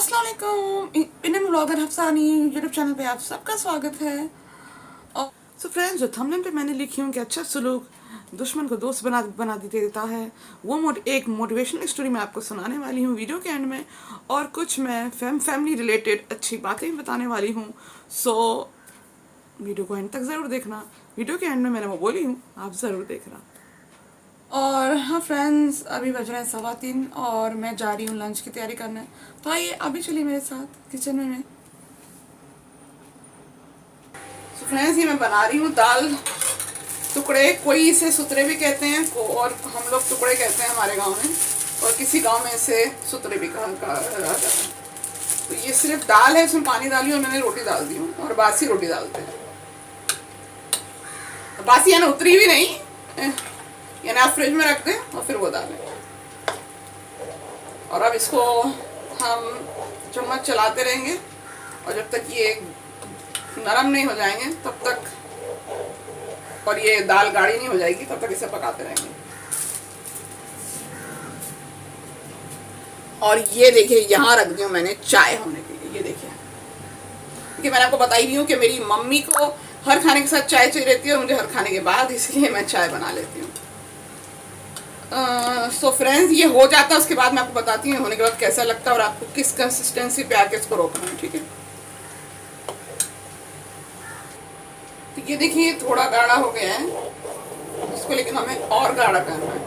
अस्सलाम वालेकुम, Indian vlogger हफ्सानी YouTube channel पे आप सबका स्वागत है। और सो फ्रेंड्स, जो थंबनेल पे मैंने लिखी हूँ कि अच्छा सलूक दुश्मन को दोस्त बना देता है, वो एक मोटिवेशनल स्टोरी मैं आपको सुनाने वाली हूँ वीडियो के एंड में, और कुछ मैं फैमिली रिलेटेड अच्छी बातें बताने वाली हूँ। सो वीडियो को एंड तक ज़रूर देखना। वीडियो के एंड में मैंने वो बोली हूँ, आप ज़रूर देखना। और हाँ फ्रेंड्स, अभी बज रहे हैं 3:15 और मैं जा रही हूँ लंच की तैयारी करने। तो आइए अभी चलिए मेरे साथ किचन में। तो फ्रेंड्स, ये मैं बना रही हूँ दाल टुकड़े। कोई इसे सुतरे भी कहते हैं और हम लोग टुकड़े कहते हैं हमारे गांव में, और किसी गांव में इसे सुतरे भी कहा जाता है। तो ये सिर्फ दाल है, इसमें पानी डाली और मैंने रोटी डाल दी हूँ, और बासी रोटी डालते हैं। बासी यानी उतरी भी नहीं, यानी आप फ्रिज में रख दें और फिर वो डालें। और अब इसको हम चम्मच चलाते रहेंगे, और जब तक ये नरम नहीं हो जाएंगे तब तक, और ये दाल गाढ़ी नहीं हो जाएगी तब तक इसे पकाते रहेंगे। और ये देखिए, यहाँ रख दी हूँ मैंने चाय होने के लिए। ये देखिए, क्योंकि मैंने आपको बताई भी हूँ कि मेरी मम्मी को हर खाने के साथ चाय चाहिए रहती है और मुझे हर खाने के बाद, इसलिए मैं चाय बना लेती हूँ। सो फ्रेंड्स, ये हो जाता है, उसके बाद मैं आपको बताती हूँ होने के बाद कैसा लगता है और आपको किस कंसिस्टेंसी पे आके इसको रोकना है, ठीक है। तो ये देखिए थोड़ा गाढ़ा हो गया है इसको, लेकिन हमें और गाढ़ा करना है।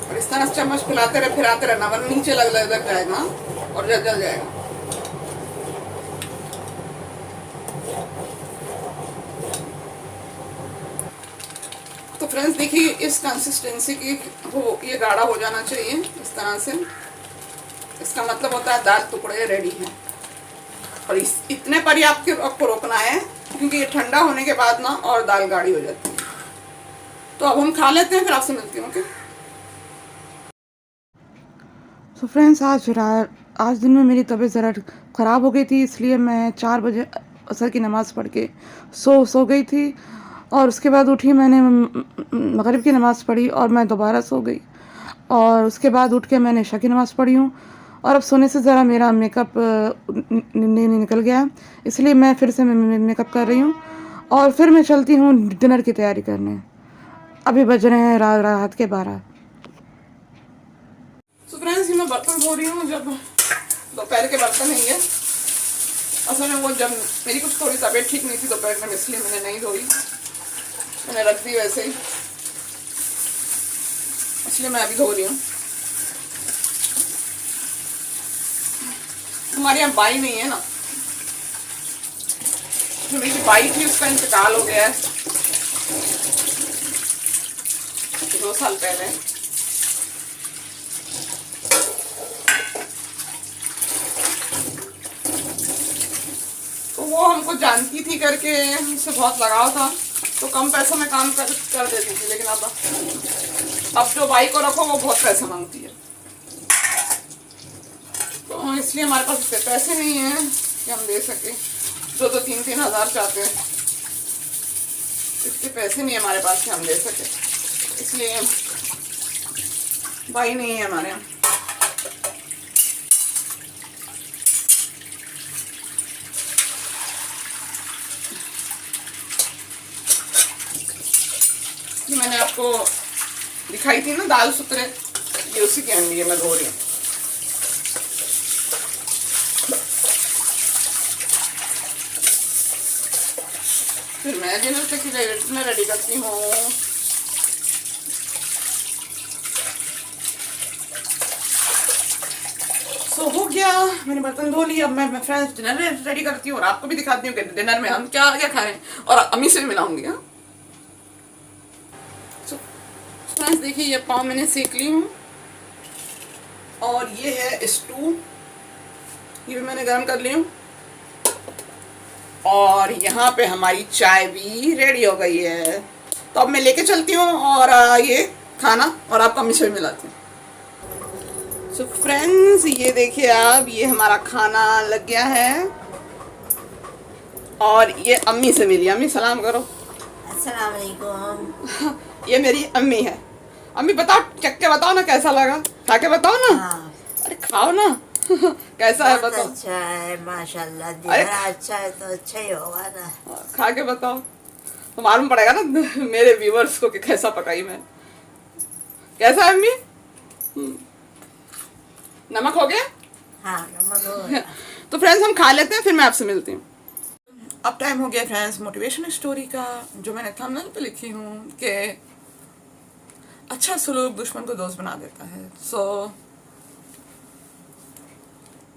और इस तरह से चम्मच फैलाते रहे, फिराते रहना, वरना नीचे लग जाएगा और जल जाएगा। तो फ्रेंड्स देखिए, इस कंसिस्टेंसी की ये गाढ़ा हो जाना चाहिए इस तरह से। इसका मतलब होता है दाल टुकड़े रेडी हैं। और इतने पर ही आपको रोकना है, क्योंकि ये ठंडा होने के बाद ना और दाल गाढ़ी हो जाती है। तो अब हम खा लेते हैं, फिर आपसे मिलती हूँ। ओके। तो फ्रेंड्स, आज दिन में मेरी तबीयत ज़रा ख़राब हो गई थी, इसलिए मैं 4 बजे असर की नमाज़ पढ़ के सो गई थी। और उसके बाद उठी, मैंने मगरिब की नमाज़ पढ़ी और मैं दोबारा सो गई। और उसके बाद उठ के मैंने इशा की नमाज़ पढ़ी हूँ। और अब सोने से ज़रा मेरा मेकअप निकल गया, इसलिए मैं फिर से मेकअप कर रही हूँ और फिर मैं चलती हूँ डिनर की तैयारी करने। अभी बज रहे हैं रात के 12। तो फ्रेंड्स, मैं बर्तन धो रही हूँ। जब दोपहर के बर्तन है ये, असल में वो जब मेरी कुछ थोड़ी तबीयत ठीक नहीं थी दोपहर में, इसलिए मैंने नहीं धोई, मैंने रख दी वैसे ही, इसलिए मैं अभी धो रही हूँ। हमारे यहाँ बाई नहीं है ना, जो मेरी बाई थी उसका इंतकाल हो गया है 2 साल पहले। तो वो हमको जानती थी करके उससे बहुत लगाव था, तो कम पैसों में काम कर देती थी। लेकिन अब जो बाई को रखो वो बहुत पैसा मांगती है, तो इसलिए हमारे पास इतने पैसे नहीं हैं कि हम दे सके। 2-2, 3-3 हज़ार चाहते हैं, इतने पैसे नहीं है हमारे पास कि हम दे सके, इसलिए बाई नहीं है हमारे यहाँ। मैंने आपको दिखाई थी ना दाल सुतरे, ये उसी के अंदर मैं धो रही हूँ। फिर मैं डिनर रेडी करती हूँ। सो हो गया, मैंने बर्तन धो लिया। अब मैं फ्रेंड्स डिनर रेडी करती हूँ और आपको भी दिखाती हूँ कि डिनर में हम क्या क्या खा रहे हैं, और अम्मी से भी मिलाऊंगी। हाँ फ्रेंड्स देखिए, ये पाव मैंने सेक ली हूँ, और ये है स्टू, ये भी मैंने गर्म कर ली हूँ। और यहाँ पे हमारी चाय भी रेडी हो गई है। तो अब मैं लेके चलती हूँ और ये खाना, और आपको अम्मी से भी मिलाती हूँ। सो फ्रेंड्स, ये देखिए आप, ये हमारा खाना लग गया है, और ये अम्मी से मिली। अम्मी सलाम करो। अस्सलाम वालेकुम। ये मेरी अम्मी है। अम्मी बताओ, चख के बताओ ना कैसा लगा। खा के बताओ ना। हाँ, अरे खाओ ना। कैसा है बहुत बताओ। अच्छा है माशाल्लाह। अरे दिया अच्छा है तो अच्छा ही होगा ना। खा के बताओ तो मालूम पड़ेगा ना मेरे व्यूवर्स को कि कैसा पकाई मैं। कैसा है अम्मी? नमक हो गया? हाँ, नमक हो गया। तो फ्रेंड्स हम खा लेते हैं, फिर मैं आपसे मिलती हूँ। अब टाइम हो गया फ्रेंड्स मोटिवेशन स्टोरी का, जो मैंने थंबनेल पे लिखी हूँ कि अच्छा सलूक दुश्मन को दोस्त बना देता है।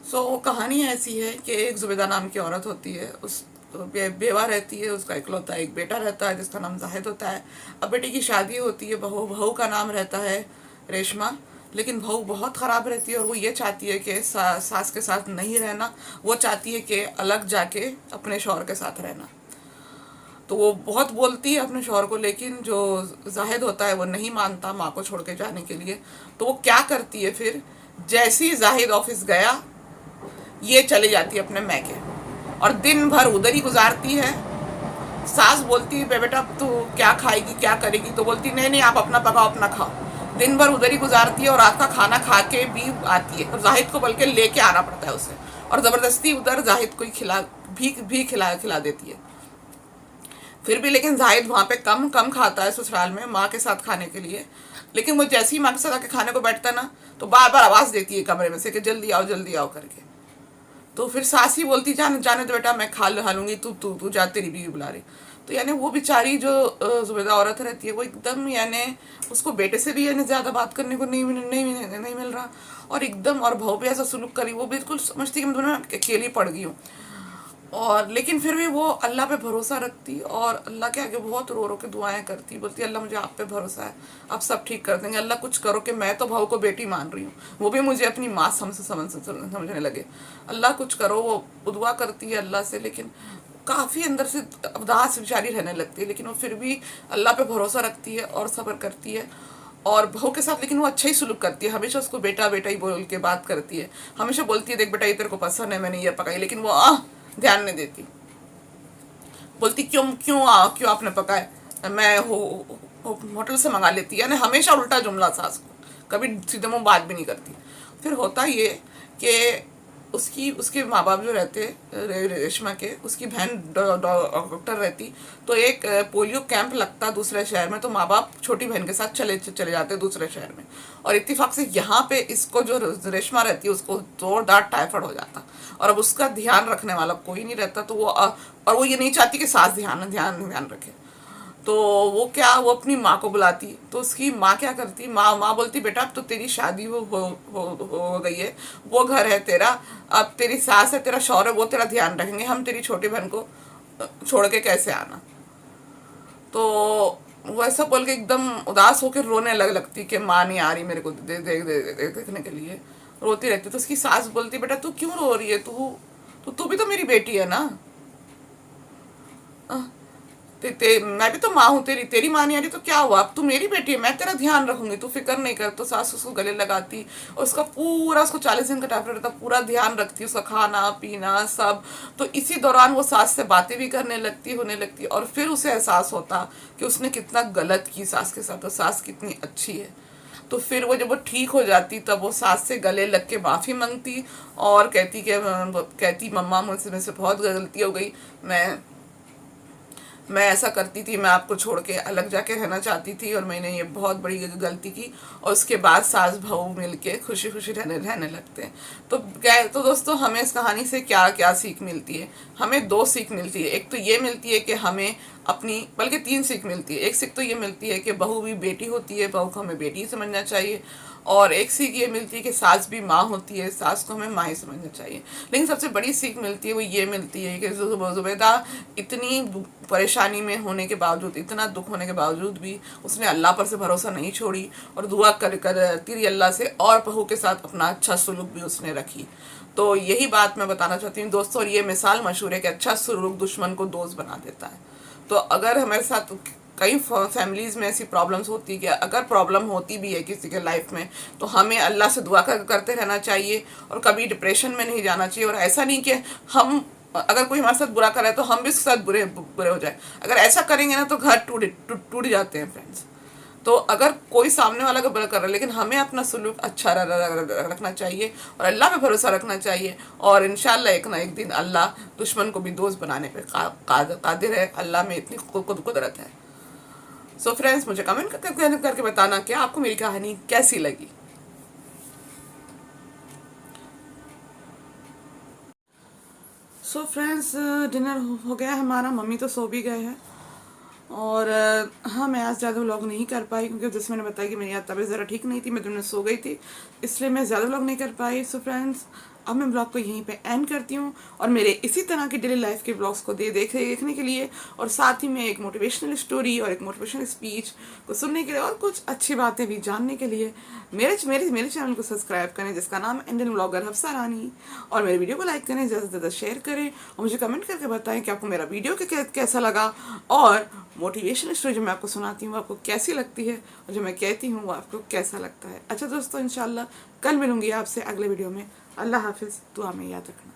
सो कहानी ऐसी है कि एक जुबेदा नाम की औरत होती है, उस बेवा रहती है, उसका इकलौता एक बेटा रहता है जिसका नाम जाहिद होता है। अब बेटे की शादी होती है, बहू का नाम रहता है रेशमा। लेकिन बहू बहुत ख़राब रहती है और वो ये चाहती है कि सास के साथ नहीं रहना, वो चाहती है कि अलग जाके अपने शौहर के साथ रहना। तो वो बहुत बोलती है अपने शौहर को, लेकिन जो जाहिद होता है वो नहीं मानता माँ को छोड़ के जाने के लिए। तो वो क्या करती है फिर, जैसे ही जाहिद ऑफिस गया ये चली जाती है अपने मैके और दिन भर उधर ही गुजारती है। सास बोलती है बेटा तू क्या खाएगी क्या करेगी, तो बोलती नहीं नहीं आप अपना पकाओ अपना खाओ। दिन भर उधर ही गुजारती है और रात का खाना खा के भी आती है और जाहिद को बल्कि लेके आना पड़ता है उसे, और ज़बरदस्ती उधर जाहिद को भी खिला देती है। फिर भी लेकिन जाहिद वहाँ पे कम कम खाता है ससुराल में माँ के साथ खाने के लिए। लेकिन वो जैसे ही माँ के साथ आके खाने को बैठता है ना, तो बार बार आवाज़ देती है कमरे में से कि जल्दी आओ करके। तो फिर सास ही बोलती जाने जाने तो बेटा मैं खा लूंगी, तू तू तू जा, तेरी बीवी बुला रही। तो यानी वो बेचारी जो जुबेदा औरत रहती है वो एकदम यानी उसको बेटे से भी यानी ज़्यादा बात करने को नहीं मिल रहा, और एकदम और भाव भी ऐसा सुलूक करी, वो बिल्कुल समझती कि मैं अकेली पड़ गई हूँ। और लेकिन फिर भी वो अल्लाह पे भरोसा रखती और अल्लाह के आगे बहुत रो रो के दुआएं करती, बोलती अल्लाह मुझे आप पे भरोसा है, आप सब ठीक कर देंगे, अल्लाह कुछ करो कि मैं तो भाव को बेटी मान रही हूँ, वो भी मुझे अपनी माँ समझने लगे, अल्लाह कुछ करो। वो दुआ करती है अल्लाह से, लेकिन काफ़ी अंदर से उदास बेचारी रहने लगती है। लेकिन वो फिर भी अल्लाह पे भरोसा रखती है और सब्र करती है, और बहू के साथ लेकिन वो अच्छा ही सुलूक करती है, हमेशा उसको बेटा बेटा ही बोल के बात करती है, हमेशा बोलती है देख बेटा ये तेरे को पसंद है मैंने ये पकाई, लेकिन वो ध्यान नहीं देती। बोलती क्यों क्यों आपने पकाया, मैं होटल से मंगा लेती, यानी हमेशा उल्टा जुमला सास को, कभी सीधे मुंह बात भी नहीं करती। फिर होता ये कि उसके माँ बाप जो रहते रेशमा के, उसकी बहन डॉक्टर रहती। तो एक पोलियो कैंप लगता दूसरे शहर में, तो माँ बाप छोटी बहन के साथ चले जाते दूसरे शहर में, और इत्तेफाक से यहाँ पे इसको जो रेशमा रहती है उसको जोरदार टाइफाइड हो जाता, और अब उसका ध्यान रखने वाला कोई नहीं रहता। तो और वो ये नहीं चाहती कि सास ध्यान ध्यान ध्यान रखे। तो वो अपनी माँ को बुलाती, तो उसकी माँ क्या करती, माँ बोलती बेटा अब तो तेरी शादी हो गई है, वो घर है तेरा, अब तेरी सास है तेरा शौहर है, वो तेरा ध्यान रखेंगे, हम तेरी छोटी बहन को छोड़ के कैसे आना। तो वो ऐसा बोल के एकदम उदास होकर रोने लगती कि माँ नहीं आ रही मेरे को देखने के लिए, रोती रहती। तो उसकी सास बोलती बेटा तू क्यों रो रही है, तू भी तो मेरी बेटी है ना, मैं भी तो माँ हूँ तेरी माँ नहीं आ रही तो क्या हुआ, अब तू मेरी बेटी है, मैं तेरा ध्यान रखूंगी, तू फिक्र नहीं कर। तो सास उसको गले लगाती और उसको 40 दिन का टाइफाइड रहता, पूरा ध्यान रखती, उसका खाना पीना सब। तो इसी दौरान वो सास से बातें भी करने लगती होने लगती, और फिर उसे एहसास होता कि उसने कितना गलत की सास के साथ, और सास कितनी अच्छी है। तो फिर वो जब वो ठीक हो जाती तब वो सास से गले लग के माफ़ी मांगती और कहती मम्मा मुझसे बहुत गलती हो गई, मैं ऐसा करती थी, मैं आपको छोड़ के अलग जाके रहना चाहती थी और मैंने ये बहुत बड़ी गलती की। और उसके बाद सास बहू मिल के खुशी खुशी रहने लगते हैं। तो दोस्तों हमें इस कहानी से क्या क्या सीख मिलती है, हमें 2 सीख मिलती है। एक तो ये मिलती है कि हमें अपनी, बल्कि 3 सीख मिलती है। एक सीख तो ये मिलती है कि बहू भी बेटी होती है, बहू को हमें बेटी ही समझना चाहिए। और एक सीख ये मिलती है कि सास भी माँ होती है, सास को हमें माँ ही समझना चाहिए। लेकिन सबसे बड़ी सीख मिलती है वो ये मिलती है कि जुबैदा इतनी परेशानी में होने के बावजूद, इतना दुख होने के बावजूद भी उसने अल्लाह पर से भरोसा नहीं छोड़ी और दुआ करती रही अल्लाह से, और बहू के साथ अपना अच्छा सुलूक भी उसने रखी। तो यही बात मैं बताना चाहती हूँ दोस्तों, और ये मिसाल मशहूर है कि अच्छा सुलूक दुश्मन को दोस्त बना देता है। तो अगर हमारे साथ कई फैमिलीज़ में ऐसी प्रॉब्लम्स होती है कि अगर प्रॉब्लम होती भी है किसी के लाइफ में, तो हमें अल्लाह से दुआ करते रहना चाहिए और कभी डिप्रेशन में नहीं जाना चाहिए। और ऐसा नहीं कि हम, अगर कोई हमारे साथ बुरा कर रहा है तो हम भी उसके साथ बुरे बुरे हो जाए। अगर ऐसा करेंगे ना तो घर टूट जाते हैं फ्रेंड्स। तो अगर कोई सामने वाला का बुरा कर रहा है, लेकिन हमें अपना सुलूक अच्छा रखना चाहिए और अल्लाह पे भरोसा रखना चाहिए, और इंशाल्लाह एक ना एक दिन अल्लाह दुश्मन को भी दोस्त बनाने पे कादिर है। अल्लाह में इतनी कुदरत है। सो फ्रेंड्स, मुझे कमेंट करके बताना कि आपको मेरी कहानी कैसी लगी। सो फ्रेंड्स, डिनर हो गया हमारा, मम्मी तो सो भी गए हैं, और हाँ मैं आज ज़्यादा व्लॉग नहीं कर पाई क्योंकि जैसे मैंने बताया कि मेरी आज तबीयत ज़रा ठीक नहीं थी, मैं दिन में सो गई थी, इसलिए मैं ज़्यादा व्लॉग नहीं कर पाई। सो फ्रेंड्स, अब मैं ब्लॉग को यहीं पे एंड करती हूँ, और मेरे इसी तरह के डेली लाइफ के ब्लॉग्स को देखने के लिए, और साथ ही में एक मोटिवेशनल स्टोरी और एक मोटिवेशनल स्पीच को सुनने के लिए, और कुछ अच्छी बातें भी जानने के लिए मेरे चैनल को सब्सक्राइब करें, जिसका नाम है इंडियन ब्लॉगर हफ्सा रानी, और मेरे वीडियो को लाइक करें, ज़्यादा से ज़्यादा शेयर करें, और मुझे कमेंट करके बताएं कि आपको मेरा वीडियो कैसा लगा, और मोटिवेशनल स्टोरी जो मैं आपको सुनाती हूँ आपको कैसी लगती है, और जो मैं कहती हूँ वो आपको कैसा लगता है। अच्छा दोस्तों, इंशाल्लाह कल मिलूंगी आपसे अगले वीडियो में। अल्लाह हाफिज़, दुआ में याद रखना।